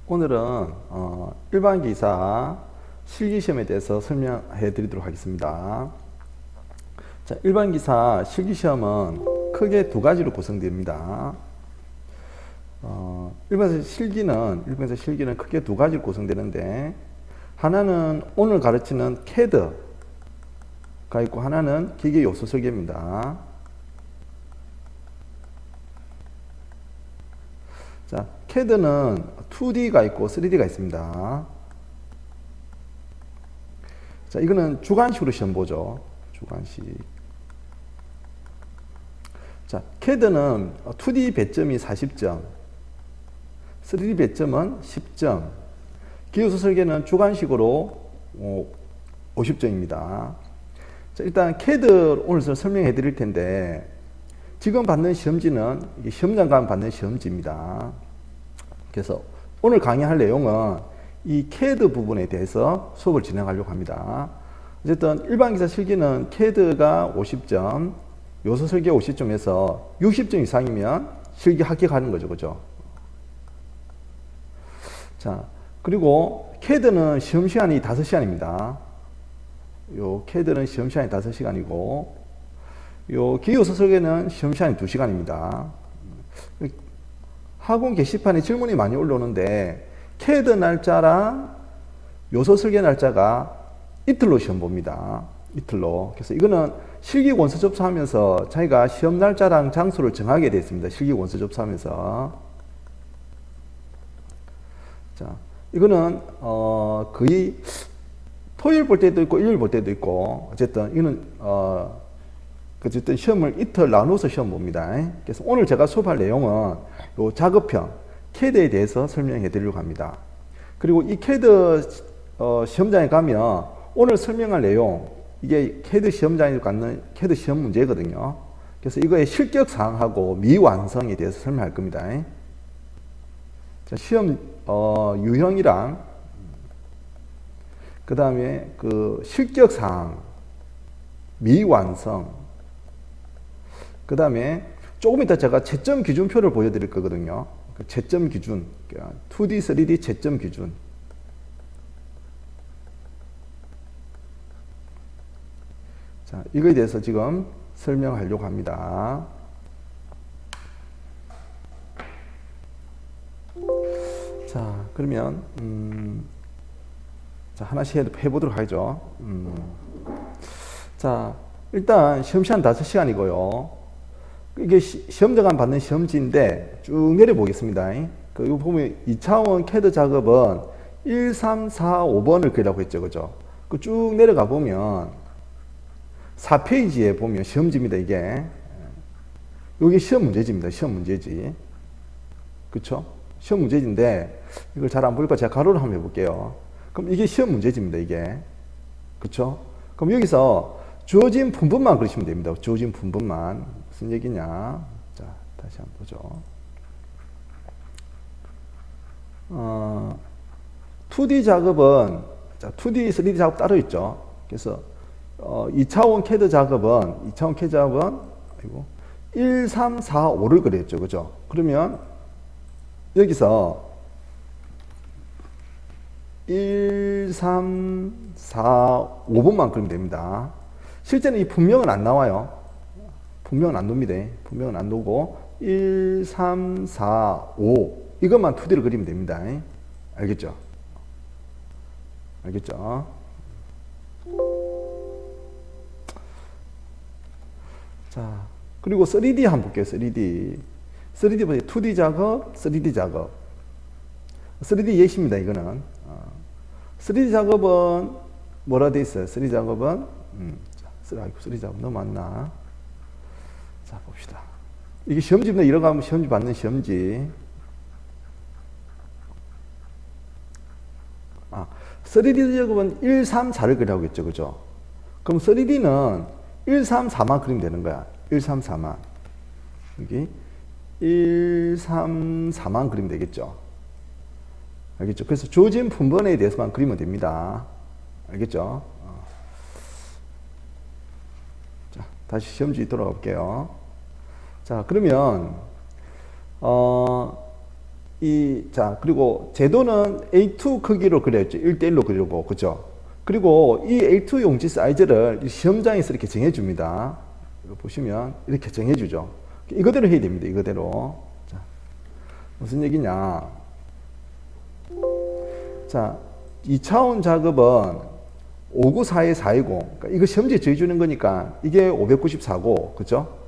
오늘은 일반 기사 실기시험에 대해서 설명해 드리도록 하겠습니다. 자, 일반 기사 실기시험은 크게 두 가지로 구성됩니다. 일반에서 실기는 크게 두 가지로 구성되는데, 하나는 오늘 가르치는 CAD가 있고, 하나는 기계 요소 설계입니다. 자, CAD는 2D가 있고 3D가 있습니다. 자, 이거는 주관식으로 시험 보죠. 주관식. 자, CAD는 2D 배점이 40점, 3D 배점은 10점, 기요소 설계는 주관식으로 50점입니다. 자, 일단 CAD 오늘 설명해 드릴 텐데, 지금 받는 시험지는 시험장 가면 받는 시험지입니다. 그래서 오늘 강의할 내용은 이 CAD 부분에 대해서 수업을 진행하려고 합니다. 어쨌든 일반기사 실기는 CAD가 50점, 요소 설계 50점에서 60점 이상이면 실기 합격하는 거죠. 그죠? 자, 그리고 CAD는 시험 시간이 5시간입니다. 요 CAD는 시험 시간이 5시간이고, 요 기요소 설계는 시험 시간이 2시간입니다. 학원 게시판에 질문이 많이 올라오는데, CAD 날짜랑 요소 설계 날짜가 이틀로 시험 봅니다. 이틀로. 그래서 이거는 실기 원서 접수하면서 자기가 시험 날짜랑 장소를 정하게 되어 있습니다. 실기 원서 접수하면서. 자, 이거는 거의 토요일 볼 때도 있고 일요일 볼 때도 있고, 어쨌든 이거는 어쨌든 시험을 이틀 나누어서 시험 봅니다. 그래서 오늘 제가 수업할 내용은 요 작업형 CAD에 대해서 설명해 드리려고 합니다. 그리고 이 CAD 시험장에 가면 오늘 설명할 내용, 이게 CAD 시험장에 갖는 CAD 시험 문제거든요. 그래서 이거의 실격 사항하고 미완성에 대해서 설명할 겁니다. 자, 시험 유형이랑 그 다음에 그 실격 사항, 미완성, 그 다음에 조금 이따 제가 채점 기준표를 보여드릴 거거든요. 그 채점 기준, 2D, 3D 채점 기준. 자, 이거에 대해서 지금 설명하려고 합니다. 자, 그러면 자, 하나씩 해보도록 하죠. 자, 일단 시험 시간 5시간이고요. 이게 시험장관 받는 시험지인데 쭉 내려보겠습니다. 그 이거 보면 2차원 CAD 작업은 1, 3, 4, 5번을 그리라고 했죠. 그죠? 그 쭉 내려가 보면 4페이지에 보면 시험지입니다. 이게. 이게 시험 문제지입니다. 시험 문제지. 그쵸? 시험 문제지인데 이걸 잘 안 보니까 제가 가로로 한번 해볼게요. 그럼 이게 시험 문제지입니다. 이게. 그쵸? 그럼 여기서 주어진 분분만 그리시면 됩니다. 주어진 분분만. 무슨 얘기냐? 자, 다시 한번 보죠. 2D 작업은, 자, 2D, 3D 작업 따로 있죠. 그래서, 2차원 CAD 작업은, 2차원 CAD 작업은, 아이고, 1, 3, 4, 5를 그렸죠. 그죠? 그러면, 여기서, 1, 3, 4, 5번만 그리면 됩니다. 실제는 이 분명은 안 나와요. 분명은 안 놉니다. 분명은 안 놓고 1, 3, 4, 5 이것만 2D로 그리면 됩니다. 알겠죠? 알겠죠? 자, 그리고 3D 한번 볼게요. 3D 보세요. 2D 작업, 3D 작업. 3D 예시입니다. 이거는 3D 작업은 뭐라 돼 있어요? 3D 작업은 3D 작업 너무 많나? 자, 봅시다. 이게 시험지입니다. 이러고 하면 시험지 받는 시험지. 3D 작업은 1, 3, 4를 그리라고 했죠. 그죠? 그럼 3D는 1, 3, 4만 그리면 되는 거야. 1, 3, 4만. 여기 1, 3, 4만 그리면 되겠죠. 알겠죠? 그래서 주어진 분번에 대해서만 그리면 됩니다. 알겠죠? 자, 다시 시험지 돌아가 볼게요. 자, 그러면 자, 그리고 제도는 A2 크기로 그려야죠. 1대1로 그리고, 그죠? 그리고 이 A2 용지 사이즈를 시험장에서 이렇게 정해줍니다. 이거 보시면 이렇게 정해주죠. 이거대로 해야 됩니다. 이거대로. 자, 무슨 얘기냐. 자, 2차원 작업은 594에 420. 그러니까 이거 시험지에 정해주는 거니까 이게 594고, 그죠?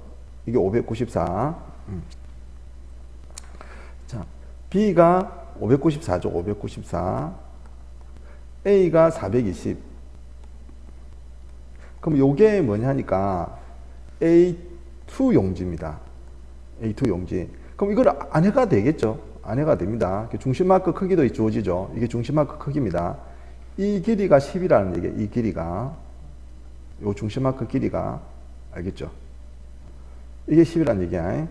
이게 594. 자, B가 594죠. 594. A가 420. 그럼 요게 뭐냐 하니까 A2 용지입니다. A2 용지. 그럼 이걸 안 해가 되겠죠? 안 해가 됩니다. 중심 마크 크기도 주어지죠. 이게 중심 마크 크기입니다. 이 길이가 10이라는 얘기예요. 이 길이가. 요 중심 마크 길이가. 알겠죠? 이게 10이라는 얘기야.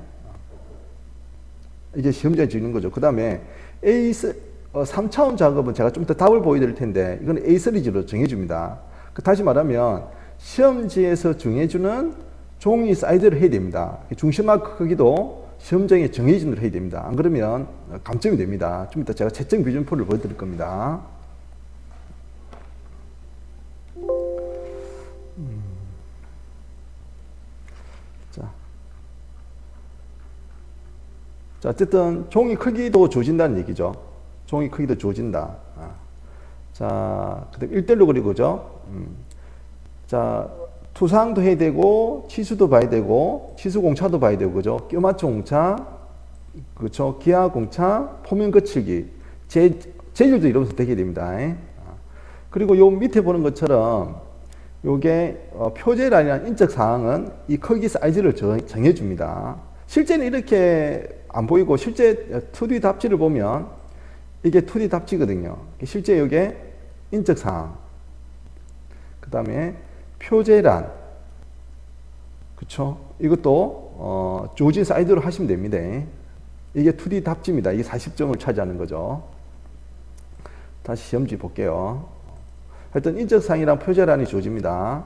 이게 시험지에 주는 거죠. 그 다음에 3차원 작업은 제가 좀 더 답을 보여드릴 텐데, 이건 A 시리즈로 정해줍니다. 다시 말하면, 시험지에서 정해주는 종이 사이즈를 해야 됩니다. 중심 마크 크기도 시험장에 정해진 대로 해야 됩니다. 안 그러면 감점이 됩니다. 좀 이따 제가 채점 기준표를 보여드릴 겁니다. 자, 어쨌든 종이 크기도 주어진다는 얘기죠. 종이 크기도 주어진다. 자, 그 다음 1대1로 그리고, 그죠? 자, 투상도 해야 되고, 치수도 봐야 되고, 치수공차도 봐야 되고, 그죠? 껴맞춤 공차, 그렇죠? 기하공차, 포면 거칠기, 재질도 이러면서 되게 됩니다. 그리고 요 밑에 보는 것처럼, 요게 표제란이라는 인적 사항은 이 크기 사이즈를 정해줍니다. 실제는 이렇게 안 보이고, 실제 2D 답지를 보면 이게 2D 답지거든요. 실제 이게 인적 사항, 그 다음에 표제란, 그쵸? 이것도 주어진 사이즈로 하시면 됩니다. 이게 2D 답지입니다. 이게 40점을 차지하는 거죠. 다시 시험지 볼게요. 하여튼 인적 사항이랑 표제란이 주어집니다.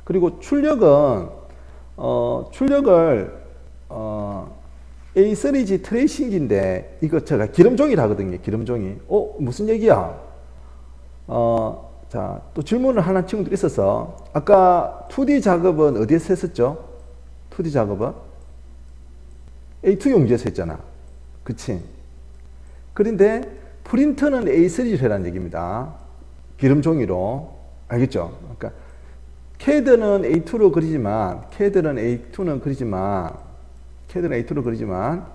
그리고 출력은 출력을 A3G 트레이싱기인데, 이거 제가 기름종이라 하거든요. 기름종이. 무슨 얘기야? 자, 또 질문을 하는 친구들이 있어서, 아까 2D 작업은 어디에서 했었죠? 2D 작업은? A2 용지에서 했잖아. 그치? 그런데 프린터는 A3G로 해라는 얘기입니다. 기름종이로. 알겠죠? 그러니까 CAD는 A2로 그리지만, CAD는 A2로 그리지만,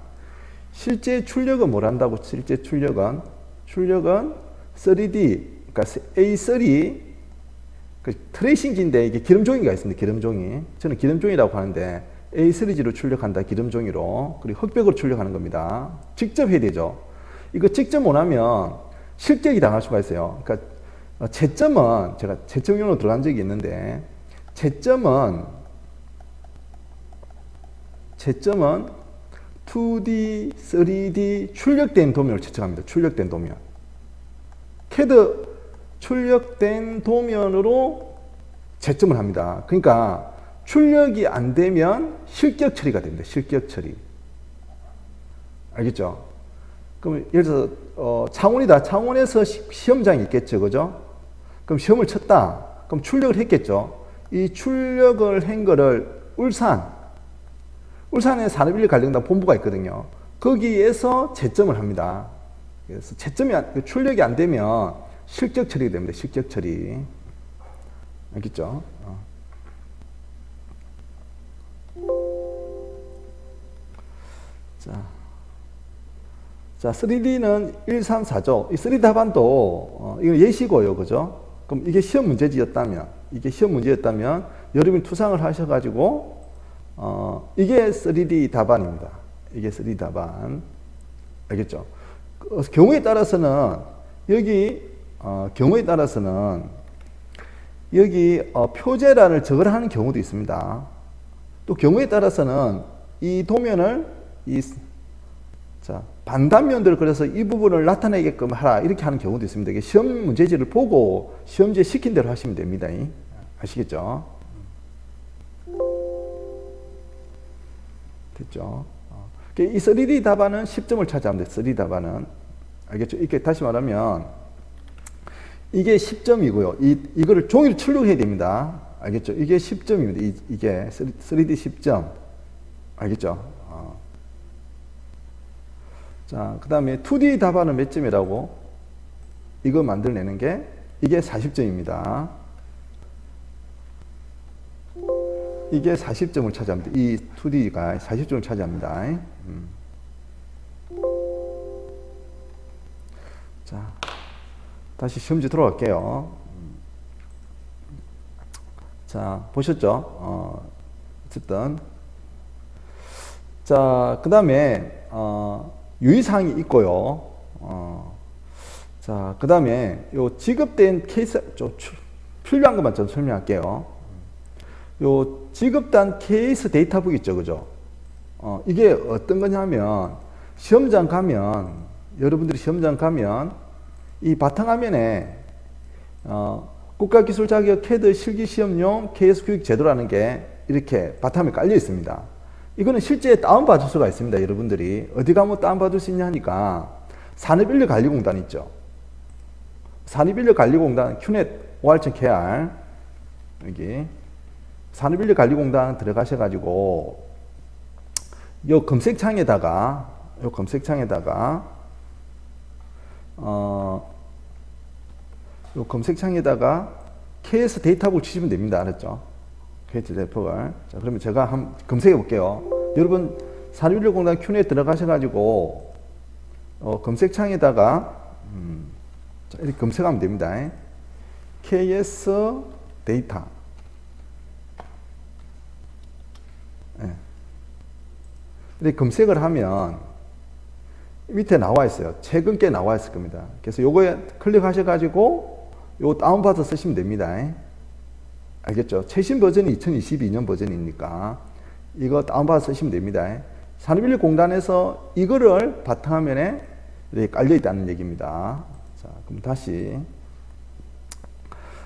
실제 출력은 뭘 한다고? 실제 출력은 3D, 그러니까 A3, 그 트레이싱지인데 이게 기름종이가 있습니다. 기름종이. 저는 기름종이라고 하는데 A3G로 출력한다. 기름종이로. 그리고 흑백으로 출력하는 겁니다. 직접 해야 되죠. 이거 직접 못하면 실격이 당할 수가 있어요. 그러니까 채점은, 제가 채점용으로 들어간 적이 있는데, 채점은 2D, 3D 출력된 도면을 채점합니다. 출력된 도면. CAD 출력된 도면으로 채점을 합니다. 그러니까 출력이 안 되면 실격 처리가 됩니다. 실격 처리. 알겠죠? 그럼 예를 들어서 창원이다. 창원에서 시험장이 있겠죠. 그죠? 그럼 시험을 쳤다. 그럼 출력을 했겠죠. 이 출력을 한 거를 울산에 산업인력관리공단 본부가 있거든요. 거기에서 채점을 합니다. 그래서 출력이 안 되면 실격 처리가 됩니다. 실격 처리. 알겠죠? 자, 3D는 1, 3, 4죠. 이 3D 답안도, 이거 예시고요. 그죠? 그럼 이게 시험 문제지였다면, 여러분이 투상을 하셔가지고, 이게 3D 답안입니다. 이게 3D 답안. 알겠죠? 경우에 따라서는, 여기, 표제란을 적으라 하는 경우도 있습니다. 또 경우에 따라서는 이 도면을, 반단면들을 그려서 이 부분을 나타내게끔 하라. 이렇게 하는 경우도 있습니다. 이게 시험 문제지를 보고 시험지에 시킨 대로 하시면 됩니다. 아시겠죠? 됐죠? 이 3D 답안은 10점을 차지합니다. 3D 답안은. 알겠죠? 이렇게 다시 말하면 이게 10점이고요. 이거를 종이로 출력해야 됩니다. 알겠죠? 이게 10점입니다. 이게 3D 10점. 알겠죠? 자, 그 다음에 2D 답안은 몇 점이라고? 이거 만들어내는 게 이게 40점입니다. 이게 40점을 차지합니다. 이 2D가 40점을 차지합니다. 자, 다시 시험지 들어갈게요. 자, 보셨죠? 어쨌든. 자, 그 다음에, 유의사항이 있고요. 자, 그 다음에, 요 지급된 케이스, 필요한 것만 좀 설명할게요. 요 지급단 케이스 데이터북 있죠, 그죠? 이게 어떤 거냐면, 시험장 가면, 여러분들이 시험장 가면, 이 바탕화면에, 국가기술자격 캐드 실기시험용 KS 교육 제도라는 게 이렇게 바탕에 깔려 있습니다. 이거는 실제 다운받을 수가 있습니다. 여러분들이 어디 가면 다운받을 수 있냐 하니까 산업인력관리공단 있죠. 산업인력관리공단 큐넷 5R.KR 여기 산업인력관리공단 들어가셔가지고 요 검색창에다가 요 검색창에다가 KS 데이터북 치시면 됩니다. 알았죠? KS 데이터북을. 자, 그러면 제가 한번 검색해 볼게요. 여러분, 산업인력공단 큐넷 들어가셔가지고, 검색창에다가, 자, 이렇게 검색하면 됩니다. KS 데이터. 네. 이렇게 검색을 하면, 밑에 나와 있어요. 최근 게 나와 있을 겁니다. 그래서 요거에 클릭하셔가지고, 요 다운받아 쓰시면 됩니다. 알겠죠? 최신 버전이 2022년 버전이니까 이거 다운받아 쓰시면 됩니다. 산업인력공단에서 이거를 바탕화면에 이렇게 깔려 있다는 얘기입니다. 자, 그럼 다시.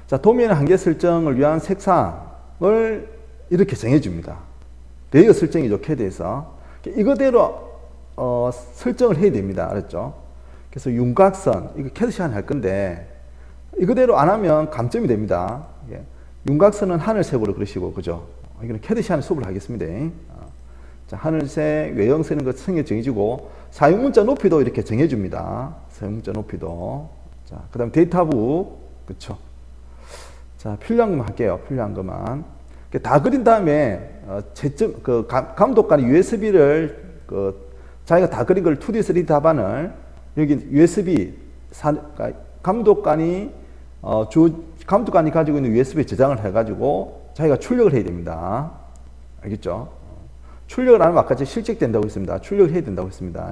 자, 도면 한계 설정을 위한 색상을 이렇게 정해줍니다. 레이어 설정이죠, 캐드에서. 이거대로 설정을 해야 됩니다. 알았죠? 그래서 윤곽선, 이거 캐드 시간에 할 건데, 이거대로 안 하면 감점이 됩니다. 예. 윤곽선은 하늘색으로 그러시고, 그죠? 이거는 캐드 시간에 수업을 하겠습니다. 자, 하늘색, 외형 쓰는 거 성에 정해주고, 사용문자 높이도 이렇게 정해줍니다. 사용문자 높이도. 자, 그 다음 데이터북, 그쵸? 자, 필요한 것만 할게요. 필요한 것만. 다 그린 다음에, 감독관이 USB를, 자기가 다 그린 걸 2D, 3D 답안을, 여기 USB, 감독관이 가지고 있는 USB 저장을 해가지고 자기가 출력을 해야 됩니다. 알겠죠? 출력을 안 하면 아까 실직된다고 했습니다. 출력을 해야 된다고 했습니다.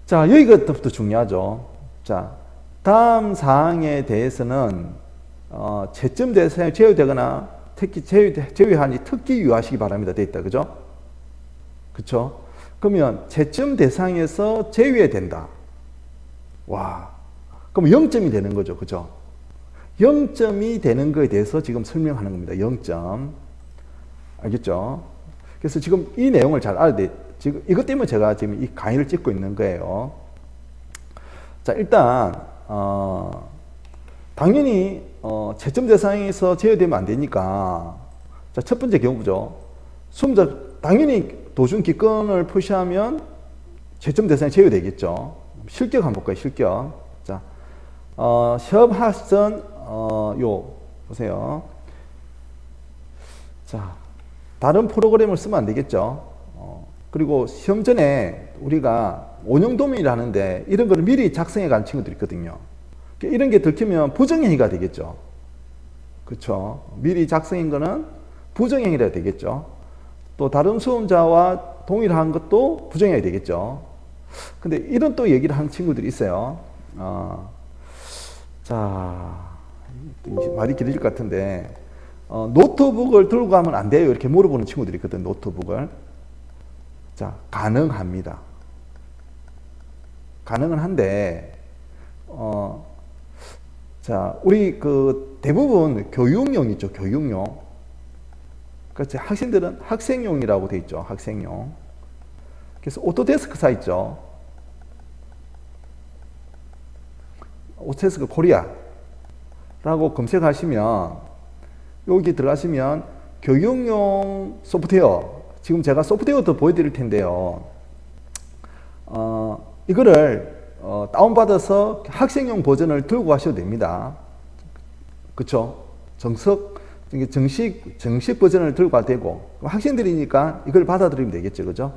자, 여기부터 중요하죠. 자, 다음 사항에 대해서는 채점 대상에 제외되거나 특히 제외하니 특기 유의하시기 바랍니다. 돼 있다. 그죠? 그쵸? 그러면 채점 대상에서 제외된다. 와, 그럼 0점이 되는 거죠. 그죠? 0점이 되는 거에 대해서 지금 설명하는 겁니다. 0점. 알겠죠? 그래서 지금 이 내용을 잘 알아야 돼. 지금 이것 때문에 제가 지금 이 강의를 찍고 있는 거예요. 자, 일단, 당연히, 채점 대상에서 제외되면 안 되니까. 자, 첫 번째 경우죠. 수험자, 당연히 도중 기권을 표시하면 채점 대상에 제외되겠죠. 실격 한번 볼까요? 실격. 자, 시험 합선, 보세요. 자, 다른 프로그램을 쓰면 안 되겠죠. 그리고 시험 전에 우리가 원형 도면이라 하는데 이런 거를 미리 작성해 가는 친구들이 있거든요. 이런 게 들키면 부정행위가 되겠죠. 그렇죠. 미리 작성한 거는 부정행위가 되겠죠. 또 다른 수험자와 동일한 것도 부정행위가 되겠죠. 근데 이런 또 얘기를 하는 친구들이 있어요. 자, 말이 길어질 것 같은데, 노트북을 들고 가면 안 돼요. 이렇게 물어보는 친구들이 있거든, 노트북을. 자, 가능합니다. 가능은 한데, 자, 우리 대부분 교육용 있죠, 교육용. 그러니까 학생들은 학생용이라고 돼 있죠. 학생용. 그래서 오토데스크사 있죠. 오토데스크 코리아라고 검색하시면 여기 들어가시면 교육용 소프트웨어, 지금 제가 소프트웨어도 보여드릴 텐데요. 이거를 다운받아서 학생용 버전을 들고 가셔도 됩니다. 그쵸? 정식 버전을 들고 가도 되고, 학생들이니까 이걸 받아들이면 되겠죠. 그죠?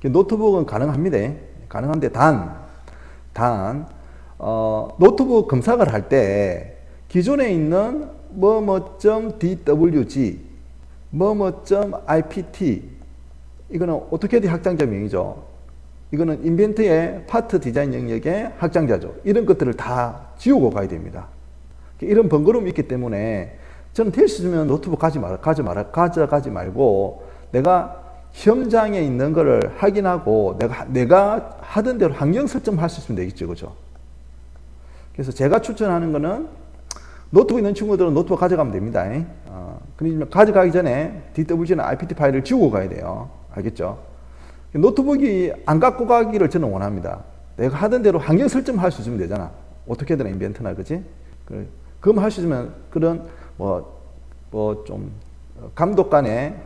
노트북은 가능합니다. 가능한데, 노트북 검색을 할 때, 기존에 있는 뭐뭐.dwg, 뭐뭐.ipt, 이거는 오토캐드 확장자명이죠. 이거는 인벤트의 파트 디자인 영역의 확장자죠. 이런 것들을 다 지우고 가야 됩니다. 이런 번거로움이 있기 때문에 저는 될 수 있으면 노트북 가져가지 말고 내가 시험장에 있는 거를 확인하고 내가 하던 대로 환경 설정할 수 있으면 되겠죠. 그죠? 그래서 제가 추천하는 거는 노트북 있는 친구들은 노트북 가져가면 됩니다. 그러니까 가져가기 전에 DWG나 IPT 파일을 지우고 가야 돼요. 알겠죠? 노트북이 안 갖고 가기를 저는 원합니다. 내가 하던 대로 환경 설정할 수 있으면 되잖아. 어떻게든 인벤트나, 그지? 그럼 할 수 있으면 그런 좀 감독 간에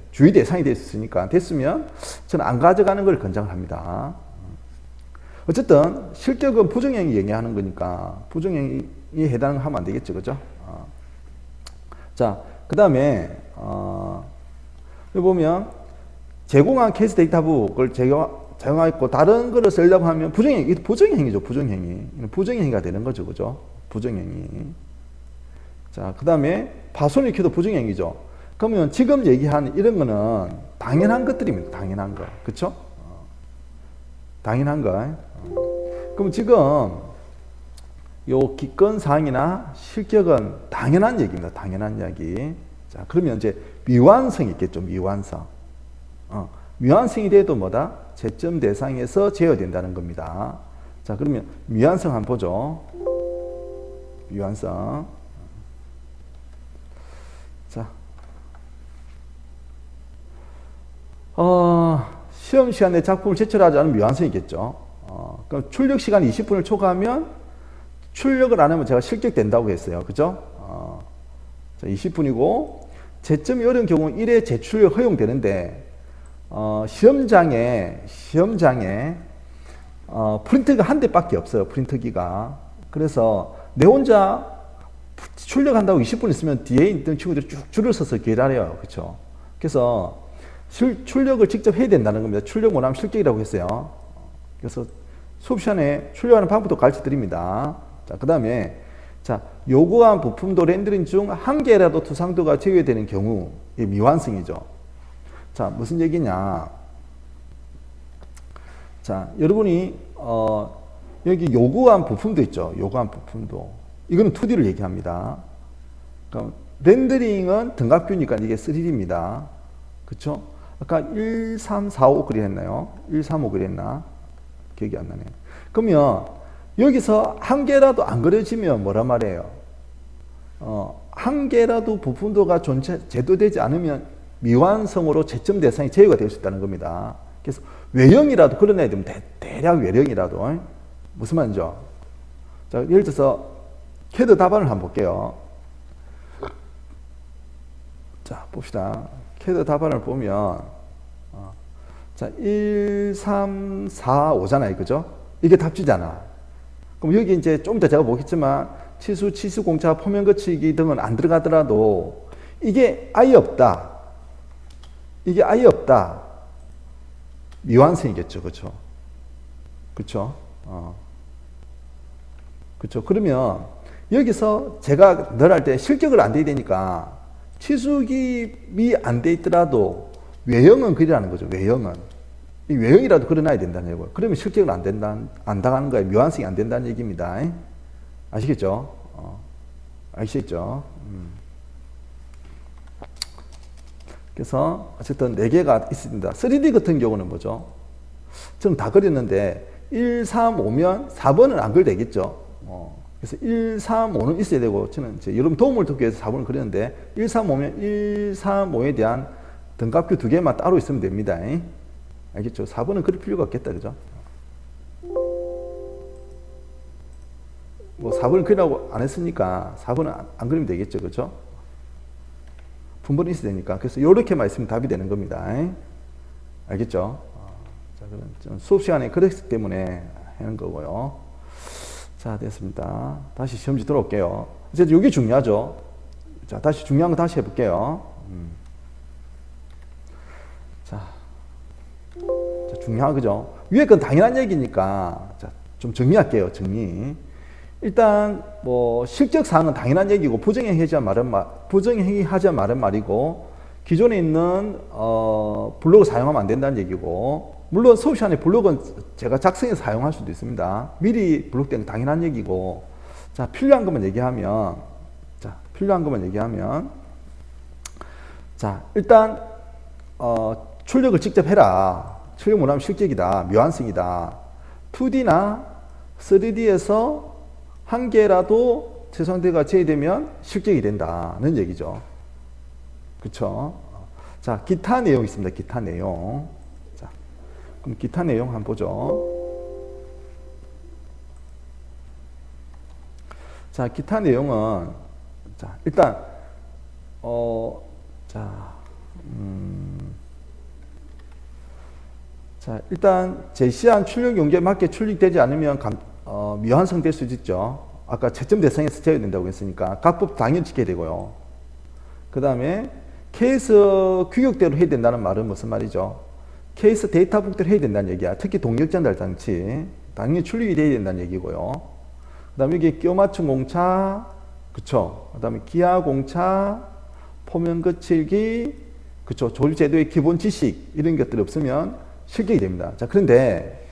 주의 대상이 됐으면 저는 안 가져가는 걸 권장합니다. 어쨌든 실격은 부정행위 얘기하는 거니까 부정행위에 해당하면 안 되겠죠. 그죠? 자, 그 다음에 여기 보면 제공한 케이스 데이터북을 제공하고 다른 거를 쓰려고 하면 부정행위죠. 부정행위가 되는 거죠. 그죠? 부정행위. 자, 그 다음에 파손을 켜도 부정행위죠. 그러면 지금 얘기하는 이런 거는 당연한 것들입니다. 당연한 거. 그쵸? 당연한 거. 그럼 지금 요 기권 사항이나 실격은 당연한 얘기입니다. 당연한 이야기. 자, 그러면 이제 미완성이 있겠죠. 미완성. 미완성이 돼도 뭐다? 채점 대상에서 제어된다는 겁니다. 자, 그러면 미완성 한번 보죠. 미완성. 자, 시험 시간에 작품을 제출하지 않으면 미완성이겠죠. 그럼 출력 시간 20분을 초과하면 출력을 안 하면 제가 실격된다고 했어요. 그죠? 자, 20분이고, 채점이 어려운 경우는 1회 재출력 허용되는데, 시험장에 프린터가 한 대밖에 없어요. 프린터기가. 그래서 내 혼자 출력한다고 20분 있으면 뒤에 있던 친구들이 쭉 줄을 서서 기다려요. 그렇죠? 그래서 출력을 직접 해야 된다는 겁니다. 출력 못하면 실격이라고 했어요. 그래서 수업 시간에 출력하는 방법도 가르쳐 드립니다. 자, 그 다음에 자, 요구한 부품도 렌더링 중 한 개라도 투상도가 제외되는 경우 이 미완성이죠. 자, 무슨 얘기냐? 자, 여러분이 여기 요구한 부품도 있죠. 요구한 부품도. 이거는 2D를 얘기합니다. 그러니까 렌더링은 등갑규니까 이게 3D입니다. 그쵸? 아까 1, 3, 4, 5 그렸나요? 1, 3, 5 그렸나? 기억이 안 나네. 그러면 여기서 한 개라도 안 그려지면 뭐란 말이에요? 한 개라도 부품도가 제도되지 않으면 미완성으로 채점 대상이 제외가 될 수 있다는 겁니다. 그래서 외형이라도 그려내야 되면 대략 외형이라도. 무슨 말이죠? 자, 예를 들어서 캐드 답안을 한번 볼게요. 자, 봅시다. 캐드 답안을 보면 자, 1, 3, 4, 5잖아요. 그죠? 이게 답지잖아. 그럼 여기 이제 좀 이따 제가 보겠지만 치수, 공차, 표면 거치기 등은 안 들어가더라도 이게 아예 없다. 이게 아예 없다. 미완성이겠죠. 그렇죠? 그렇죠? 그렇죠. 그러면 여기서 제가 늘 할 때 실격을 안 돼야 되니까 치수기이 안 돼 있더라도 외형은 그리라는 거죠. 외형은. 이 외형이라도 그려놔야 된다는 얘기고요. 그러면 실격을 안 당하는 거예요. 미완성이 안 된다는 얘기입니다. 아시겠죠? 아시겠죠? 그래서 어쨌든 4개가 있습니다. 3D 같은 경우는 뭐죠? 저는 다 그렸는데 1, 3, 5면 4번은 안 그려도 되겠죠. 그래서 1, 3, 5는 있어야 되고, 저는 이제 여러분 도움을 듣기 위해서 4번을 그렸는데, 1, 3, 5면 1, 3, 5에 대한 등갑규 2개만 따로 있으면 됩니다. 알겠죠? 4번은 그릴 필요가 없겠다. 그죠? 뭐 4번을 그리라고 안 했으니까 4번은 안 그리면 되겠죠. 그죠? 분번이 있어야 되니까. 그래서 이렇게만 있으면 답이 되는 겁니다. 알겠죠? 자, 그럼 수업 시간에 그랬기 때문에 하는 거고요. 자, 됐습니다. 다시 시험지 들어올게요. 이제 이게 중요하죠. 자, 다시 중요한 거 다시 해볼게요. 자, 중요한 거죠. 위에 건 당연한 얘기니까, 자, 좀 정리할게요. 정리. 일단, 뭐, 실적 사항은 당연한 얘기고, 부정행위하자 말은 말이고, 기존에 있는, 블로그 사용하면 안 된다는 얘기고, 물론 수업 시간에 블록은 제가 작성해서 사용할 수도 있습니다. 미리 블록된 건 당연한 얘기고, 자, 필요한 것만 얘기하면, 자, 일단, 출력을 직접 해라. 출력 못하면 실적이다. 미완성이다. 2D나 3D에서 한 개라도 최상대가 제외되면 실적이 된다는 얘기죠. 그쵸? 자, 기타 내용 있습니다. 기타 내용. 자, 그럼 기타 내용 한번 보죠. 자, 기타 내용은, 자, 일단, 일단 제시한 출력 용기에 맞게 출력되지 않으면 미완성 될 수 있죠. 아까 채점 대상에서 제외 된다고 했으니까 각법 당연히 지켜야 되고요. 그 다음에 케이스 규격대로 해야 된다는 말은 무슨 말이죠? 케이스 데이터북대로 해야 된다는 얘기야. 특히 동력 전달 장치 당연히 출력이 돼야 된다는 얘기고요. 그 다음에 여기 끼워 맞춤 공차, 그쵸? 그 다음에 기하 공차, 포면 거칠기, 그쵸? 조립 제도의 기본 지식 이런 것들이 없으면 실격이 됩니다. 자, 그런데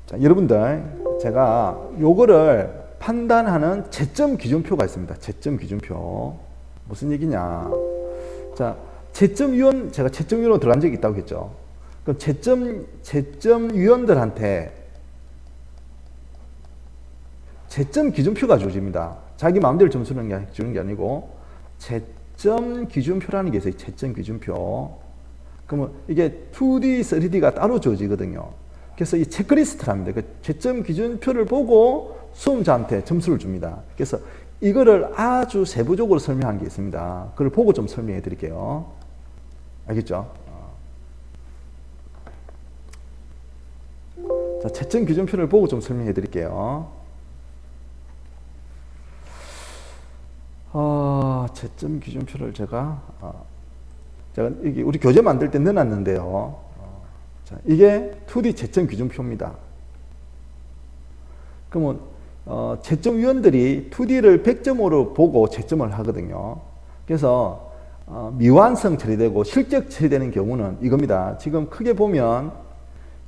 자, 여러분들 제가 요거를 판단하는 채점 기준표가 있습니다. 채점 기준표. 무슨 얘기냐? 자, 채점위원, 제가 채점위원으로 들어간 적이 있다고 했죠. 그럼 채점위원들한테 채점 기준표가 주어집니다. 자기 마음대로 점수 주는 게 아니고 채점 기준표라는 게 있어요. 채점 기준표. 그러면 이게 2D, 3D가 따로 주어지거든요. 그래서 이 체크리스트랍니다. 그 채점 기준표를 보고 수험자한테 점수를 줍니다. 그래서 이거를 아주 세부적으로 설명한 게 있습니다. 그걸 보고 좀 설명해 드릴게요. 알겠죠? 자, 채점 기준표를 보고 좀 설명해 드릴게요. 채점 기준표를 제가 여기 우리 교재 만들 때 넣어놨는데요. 자, 이게 2D 채점 기준표입니다. 그러면 채점위원들이 2D를 100점으로 보고 채점을 하거든요. 그래서 미완성 처리되고 실적 처리되는 경우는 이겁니다. 지금 크게 보면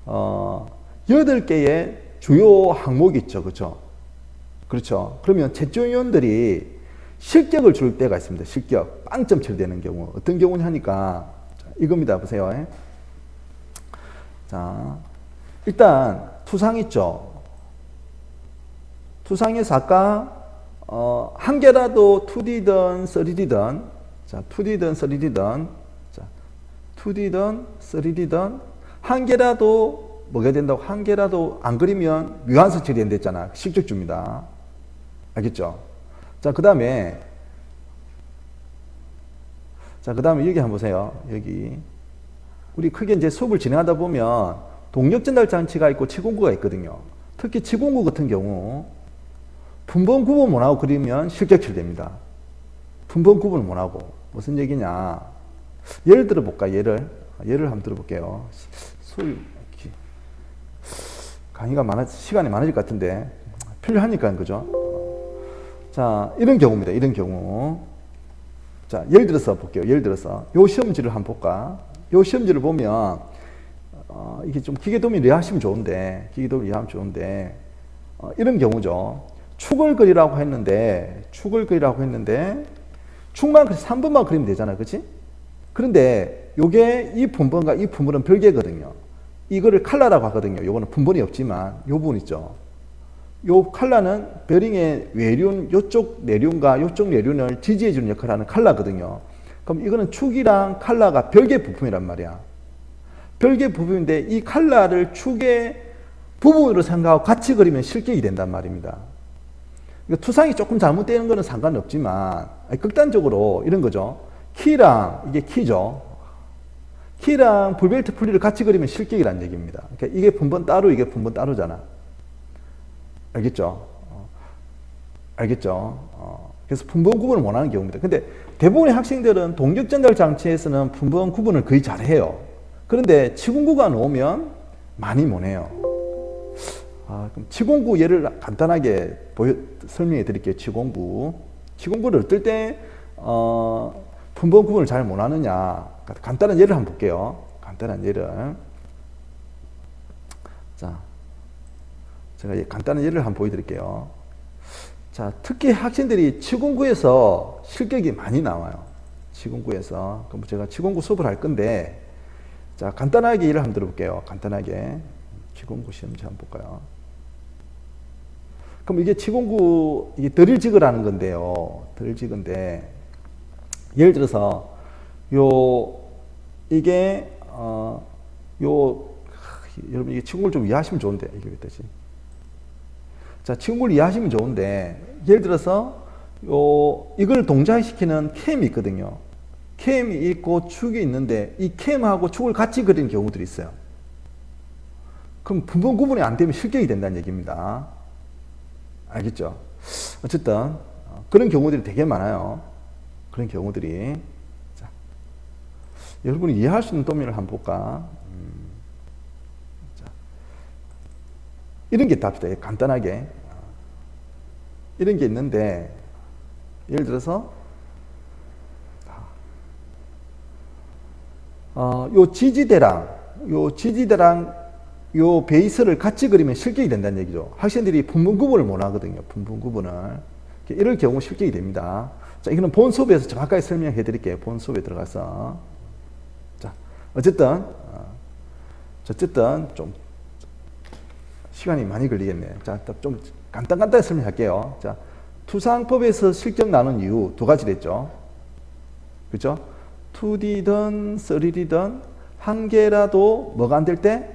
8개의 주요 항목이 있죠. 그렇죠? 그렇죠. 그러면 채점위원들이 실격을 줄 때가 있습니다. 실격. 빵점 처리되는 경우. 어떤 경우냐 하니까 이겁니다. 보세요. 자, 일단 투상 있죠. 투상에서 아까 한 개라도 2D든 3D든 자, 2D든 3D든 자, 2D든 3D든 한 개라도 뭐가 된다고 한 개라도 안 그리면 미완성 처리 안 됐잖아. 실적 줍니다. 알겠죠? 자, 그다음에 여기 한번 보세요. 여기 우리 크게 이제 수업을 진행하다 보면 동력 전달 장치가 있고 치공구가 있거든요. 특히 치공구 같은 경우 분번 구분 못하고 그리면 실격 처리됩니다. 분번 구분을 못하고 무슨 얘기냐? 예를 들어 볼까? 예를 한번 들어볼게요. 수업 강의가 시간이 많아질 것 같은데 필요하니까 그죠? 자, 이런 경우입니다. 이런 경우. 자, 예를 들어서 볼게요. 예를 들어서 요 시험지를 한번 볼까? 요 시험지를 보면 이게 좀 기계도면 이해하시면 좋은데 이런 경우죠. 축을 그리라고 했는데 축만 그래서 3번만 그리면 되잖아요. 그렇지? 그런데 요게 이 분번과 이 분번은 별개거든요. 이거를 칼라라고 하거든요. 요거는 분번이 없지만 요 부분 있죠. 요 칼라는 베링의 외륜, 요쪽 내륜과 요쪽 내륜을 지지해주는 역할을 하는 칼라거든요. 그럼 이거는 축이랑 칼라가 별개 부품이란 말이야. 별개 부품인데 이 칼라를 축의 부분으로 생각하고 같이 그리면 실격이 된단 말입니다. 그러니까 투상이 조금 잘못되는 거는 상관이 없지만 극단적으로 이런 거죠. 키랑 이게 키죠. 키랑 불벨트 풀리를 같이 그리면 실격이라는 얘기입니다. 그러니까 이게 분번 따로 이게 분번 따로잖아. 알겠죠? 알겠죠? 그래서 분번 구분을 원하는 경우입니다. 근데 대부분의 학생들은 동력 전달 장치에서는 분번 구분을 거의 잘해요. 그런데 치공구가 나오면 많이 못해요. 그럼 치공구 예를 간단하게 설명해 드릴게요. 치공구를 어떨 때 분번 구분을 잘 못하느냐. 간단한 예를 한번 볼게요. 간단한 예를. 자, 제가 간단한 예를 한번 보여드릴게요. 자, 특히 학생들이 치공구에서 실격이 많이 나와요. 치공구에서. 그럼 제가 치공구 수업을 할 건데, 자, 간단하게 예를 한번 들어볼게요. 간단하게. 치공구 시험지 한번 볼까요? 그럼 이게 치공구, 이게 드릴지그라는 건데요. 드릴지그인데, 예를 들어서, 이게, 여러분, 이게 치공구를 좀 이해하시면 좋은데, 이게 왜 되지? 자, 치공구를 이해하시면 좋은데, 예를 들어서, 이걸 동작시키는 캠이 있거든요. 캠이 있고 축이 있는데, 이 캠하고 축을 같이 그리는 경우들이 있어요. 그럼 분번 구분이 안 되면 실격이 된다는 얘기입니다. 알겠죠? 어쨌든, 그런 경우들이 되게 많아요. 그런 경우들이. 자, 여러분이 이해할 수 있는 도면을 한번 볼까? 자, 이런 게 답이다. 간단하게. 이런 게 있는데, 예를 들어서, 요 지지대랑 요 베이스를 같이 그리면 실격이 된다는 얘기죠. 학생들이 분분 구분을 못 하거든요. 분분 구분을. 이럴 경우 실격이 됩니다. 자, 이거는 본 수업에서 정확하게 설명해 드릴게요. 본 수업에 들어가서. 자, 어쨌든 좀 시간이 많이 걸리겠네요. 자, 좀 간단하게 설명할게요. 자, 투상법에서 실격 나는 이유 두 가지 됐죠. 그죠? 2D든 3D든 한 개라도 뭐가 안 될 때?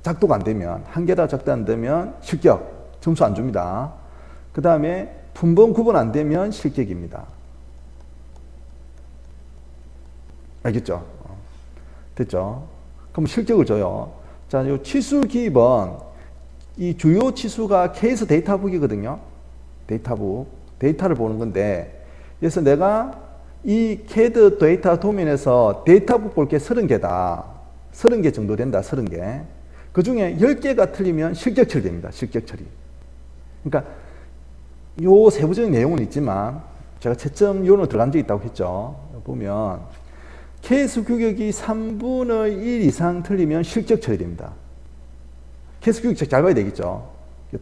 작도가 안 되면, 한 개라도 작도 안 되면 실격, 점수 안 줍니다. 그 다음에 분번 구분 안 되면 실격입니다. 알겠죠? 됐죠? 그럼 실격을 줘요. 자, 요 치수 기입은 이 주요 치수가 K에서 데이터북이거든요. 데이터북. 데이터를 보는 건데, 그래서 내가 이 CAD 데이터 도면에서 데이터북 볼 게 30개다. 30개 정도 된다. 30개. 그 중에 10개가 틀리면 실격 처리됩니다. 실격 처리. 그러니까 요 세부적인 내용은 있지만 제가 채점 요원으로 들어간 적이 있다고 했죠. 보면 케이스 규격이 3분의 1 이상 틀리면 실격 처리됩니다. 케이스 규격 잘 봐야 되겠죠.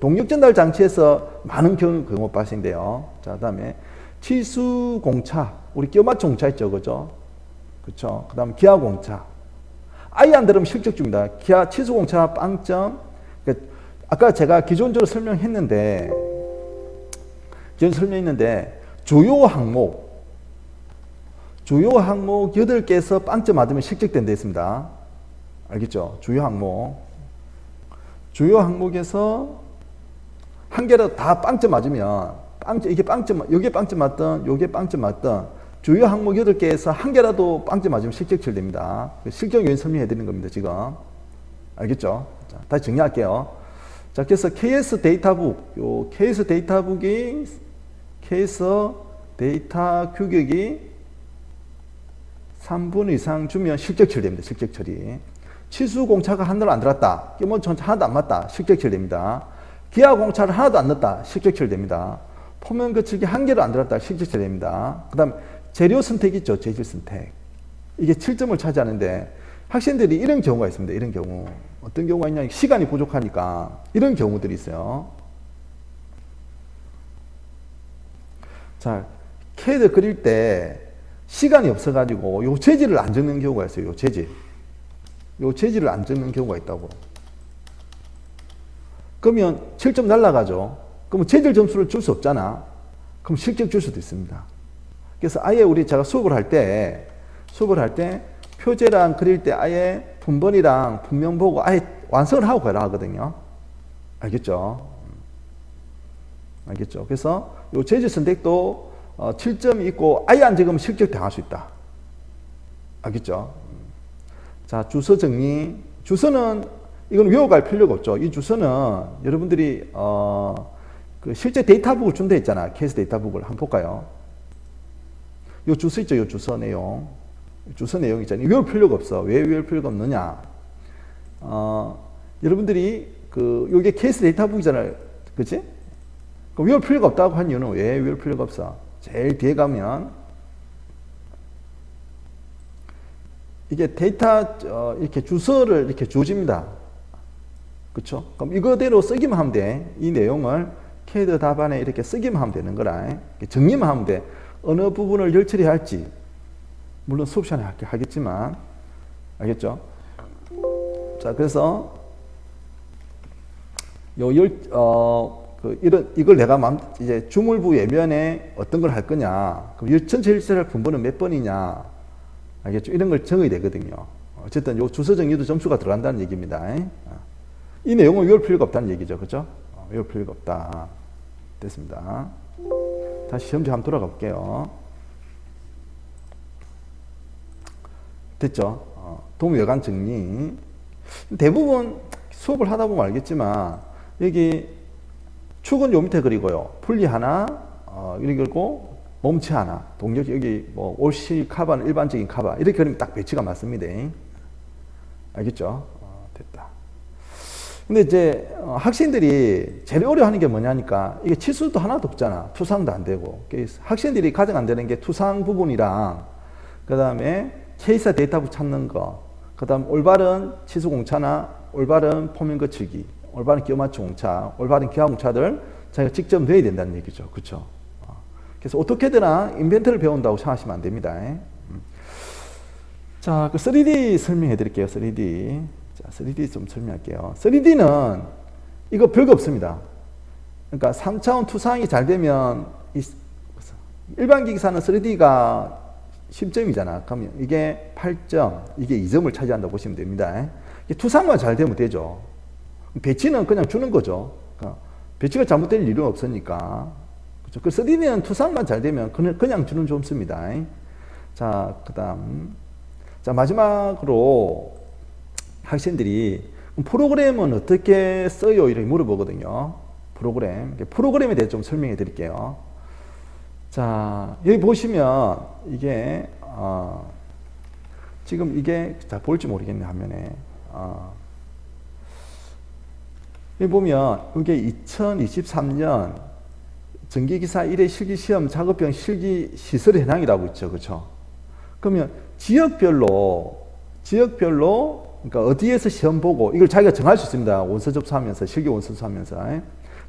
동력 전달 장치에서 많은 경우 발생돼요. 자, 그다음에 치수 공차, 우리 끼워 맞춘 공차 있죠, 그죠? 그렇죠. 그다음 기하 공차. 아예 안 들으면 실격 줍니다. 기하 치수 공차 빵점. 그러니까 아까 제가 기존적으로 설명했는데 주요 항목 8개에서 빵점 맞으면 실격된다 했습니다. 알겠죠? 주요 항목에서 한 개라도 다 빵점 맞으면 이게 빵점, 요게 빵점 맞든 요게 빵점 맞든 주요 항목 8개에서 한 개라도 빵점 맞으면 실격 처리됩니다. 실격 요인 설명해 드리는 겁니다, 지금. 알겠죠? 자, 다시 정리할게요. 자, 그래서 KS 데이터북, 요 KS 데이터북이 KS 데이터 규격이 3분 이상 주면 실격 처리됩니다. 실격 처리. 치수 공차가 하나도 안 들었다. 뭐 하나도 안 맞다. 실격 처리됩니다. 기하 공차를 하나도 안 넣었다. 실격 처리됩니다. 포면 거칠기 한 개도 안 들었다. 실격 처리됩니다. 그 다음 재료 선택 있죠. 재질 선택. 이게 7점을 차지하는데 학생들이 이런 경우가 있습니다. 이런 경우. 어떤 경우가 있냐. 시간이 부족하니까 이런 경우들이 있어요. 자, CAD 그릴 때 시간이 없어가지고 요 재질을 안 적는 경우가 있어요. 요 재질을 안 적는 경우가 있다고. 그러면 7점 날라가죠. 그러면 재질 점수를 줄 수 없잖아. 그럼 실적 줄 수도 있습니다. 그래서 아예 제가 수업을 할 때 표제랑 그릴 때 아예 분번이랑 분명 보고 아예 완성을 하고 가라 하거든요. 알겠죠? 알겠죠? 그래서 요 재질 선택도 7점이 있고 아예 안 적으면 실적 당할 수 있다. 알겠죠? 자, 주소 정리. 주소는 이건 외워갈 필요가 없죠. 이 주소는 여러분들이 그 실제 데이터북을 준다 했잖아. 케이스 데이터북을 한번 볼까요? 요 주소 있죠. 요 주소 내용. 주소 내용 있잖아요. 외울 필요가 없어. 왜 외울 필요가 없느냐? 여러분들이 요게 케이스 데이터북이잖아요. 그치? 그럼 외울 필요가 없다고 한 이유는 왜 외울 필요가 없어? 제일 뒤에 가면 이게 데이터 이렇게 주소를 이렇게 주어집니다. 그쵸? 그럼 이거대로 쓰기만 하면 돼. 이 내용을 캐드 답안에 이렇게 쓰기만 하면 되는 거라. 정리만 하면 돼. 어느 부분을 열처리 할지. 물론 수업 시간에 하겠지만. 알겠죠? 자, 그래서 이걸 내가 이제 주물부 예면에 어떤 걸 할 거냐. 그럼 전체 일체를 분번은 몇 번이냐. 알겠죠? 이런 걸 정해야 되거든요. 어쨌든 요 주소 정리도 점수가 들어간다는 얘기입니다. 이 내용은 외울 필요가 없다는 얘기죠. 그죠? 외울 필요가 없다. 됐습니다. 다시 시험지 한번 돌아가 볼게요. 됐죠? 도무 여간 정리. 대부분 수업을 하다 보면 알겠지만, 여기 축은 요 밑에 그리고요. 분리 하나, 이렇게 그리고 몸체 하나. 동력, 여기 뭐 올시 카바는 일반적인 카바. 이렇게 그리면 딱 배치가 맞습니다. 알겠죠? 됐다. 근데 이제 학생들이 제일 어려워하는 게 뭐냐니까 이게 치수도 하나도 없잖아. 투상도 안 되고. 학생들이 가장 안 되는 게 투상 부분이랑 그 다음에 케이스 데이터북 찾는 거, 그 다음 올바른 치수 공차나 올바른 포면 거치기, 올바른 끼워 맞춤 공차, 올바른 기하 공차들 자기가 직접 넣어야 된다는 얘기죠. 그렇죠? 그래서 어떻게든 인벤트를 배운다고 생각하시면 안 됩니다. 자, 그 3D 설명해 드릴게요. 3D. 자, 3D 좀 설명할게요. 3D는 이거 별거 없습니다. 그러니까 3차원 투상이 잘 되면 일반 기기사는 3D가 10점이잖아. 그러면 이게 8점, 이게 2점을 차지한다고 보시면 됩니다. 투상만 잘 되면 되죠. 배치는 그냥 주는 거죠. 그러니까 배치가 잘못될 일은 없으니까. 그렇죠? 그 3D는 투상만 잘 되면 그냥 주는 점수입니다. 자, 그 다음. 자, 마지막으로 학생들이 프로그램은 어떻게 써요? 이렇게 물어보거든요. 프로그램에 대해 좀 설명해 드릴게요. 자, 여기 보시면 이게 지금 이게 자 볼지 모르겠네 화면에. 여기 보면 이게 2023년 전기기사 1회 실기시험 작업병 실기 시설 현황이라고 있죠. 그렇죠? 그러면 지역별로 그러니까 어디에서 시험 보고 이걸 자기가 정할 수 있습니다. 원서 접수하면서 실기 원서 접수하면서.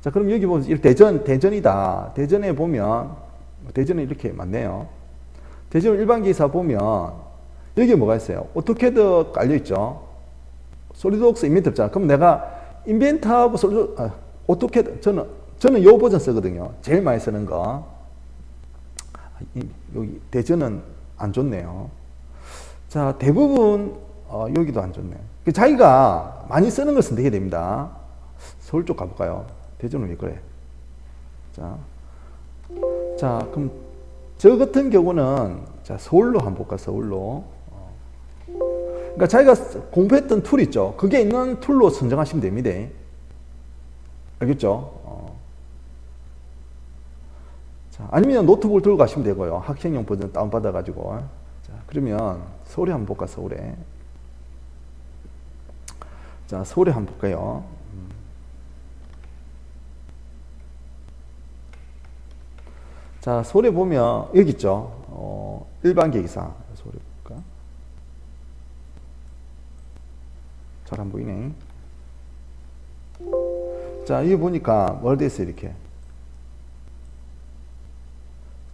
자, 그럼 여기 보면 대전이다. 대전에 보면 대전에 이렇게 많네요. 대전 일반 기사 보면 여기 뭐가 있어요? 오토캐드 깔려 있죠. 솔리드웍스 인벤트 없잖아. 그럼 내가 인벤트하고 오토캐드 저는 요 버전 쓰거든요. 제일 많이 쓰는 거. 여기 대전은 안 좋네요. 자, 대부분 여기도 안 좋네요. 자기가 많이 쓰는 걸 선택해야 됩니다. 서울 쪽 가볼까요? 대전은 왜 그래? 자, 그럼 저 같은 경우는 자, 서울로 한번 볼까? 서울로. 그러니까 자기가 공부했던 툴 있죠. 그게 있는 툴로 선정하시면 됩니다. 알겠죠? 자, 아니면 노트북을 들고 가시면 되고요. 학생용 버전 다운받아 가지고. 자, 그러면 서울에 한번 볼까? 서울에. 자, 서울에 한번 볼까요? 자, 서울에 보면 여기 있죠. 일반 계기사. 서울에 볼까? 잘 안 보이네. 자, 여기 보니까 뭘 됐어 이렇게.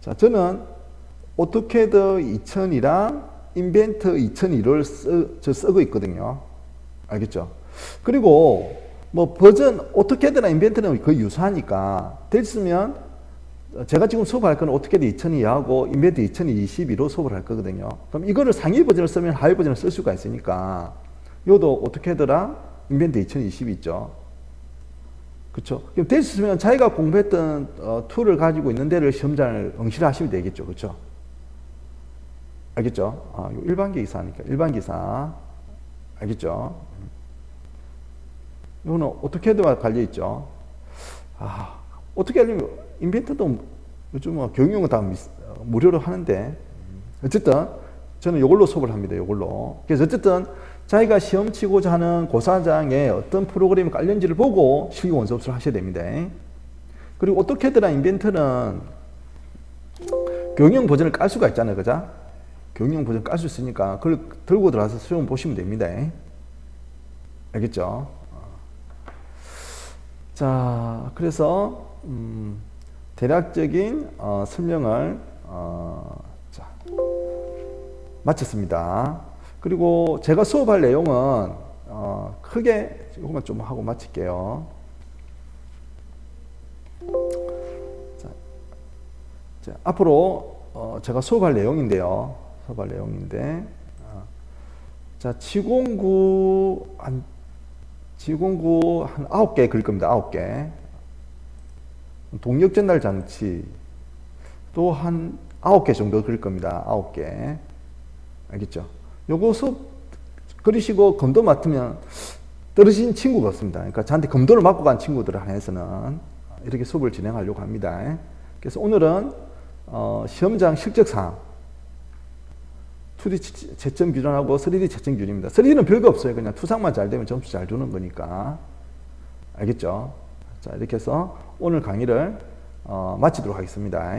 자, 저는 오토캐드 2000이랑 인벤트 2002를 쓰고 있거든요. 알겠죠? 그리고 뭐 버전 오토캐드나 인벤트는 거의 유사하니까 됐으면 제가 지금 수업할 거는 오토캐드 2002하고 인벤트 2022로 수업을 할 거거든요. 그럼 이거를 상위 버전을 쓰면 하위 버전을 쓸 수가 있으니까 이것도 오토캐드랑 인벤트 2022 있죠. 그렇죠? 그럼 됐으면 자기가 공부했던 툴을 가지고 있는 데를 시험장을 응시를 하시면 되겠죠. 그렇죠? 알겠죠? 이거 일반 기사니까 일반 기사 알겠죠? 이거는 오토캐드와 달려 있죠. 어떻게 하려면 인벤트도 요즘 교육용은 다 무료로 하는데 어쨌든 저는 이걸로 수업을 합니다. 이걸로. 그래서 어쨌든 자기가 시험 치고자 하는 고사장에 어떤 프로그램이 깔린지를 보고 실기 원서업소를 하셔야 됩니다. 그리고 오토캐드나 인벤트는 교육용 버전을 깔 수가 있잖아요. 그죠? 교육용 버전 깔 수 있으니까 그걸 들고 들어와서 수용 보시면 됩니다. 알겠죠? 자, 그래서 대략적인 설명을 자, 마쳤습니다. 그리고 제가 수업할 내용은 크게 이것만 좀 하고 마칠게요. 자, 앞으로 제가 수업할 내용인데요. 자, 지공구 한 9개 그릴 겁니다. 9개. 동력 전달 장치 또 한 9개 정도 그릴 겁니다. 9개. 알겠죠? 요거 수업 그리시고 검도 맡으면 떨어진 친구가 없습니다. 그러니까 저한테 검도를 맡고 간 친구들을 한해서는 이렇게 수업을 진행하려고 합니다. 그래서 오늘은 시험장 실적사항 2D 채점 규정하고 3D 채점 규정입니다. 3D는 별거 없어요. 그냥 투상만 잘 되면 점수 잘 주는 거니까. 알겠죠? 자, 이렇게 해서 오늘 강의를 마치도록 하겠습니다.